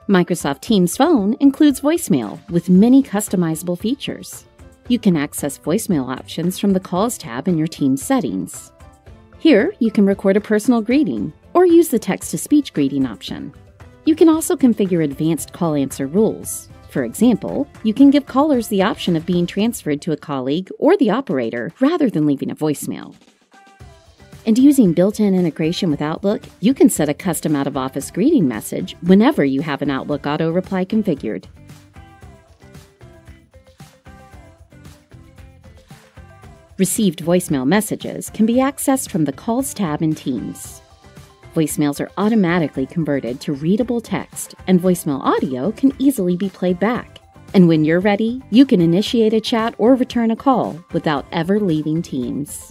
Microsoft Teams Phone includes voicemail with many customizable features. You can access voicemail options from the Calls tab in your Teams settings. Here, you can record a personal greeting or use the text-to-speech greeting option. You can also configure advanced call answer rules. For example, you can give callers the option of being transferred to a colleague or the operator rather than leaving a voicemail. And using built-in integration with Outlook, you can set a custom out-of-office greeting message whenever you have an Outlook auto-reply configured. Received voicemail messages can be accessed from the Calls tab in Teams. Voicemails are automatically converted to readable text, and voicemail audio can easily be played back. And when you're ready, you can initiate a chat or return a call without ever leaving Teams.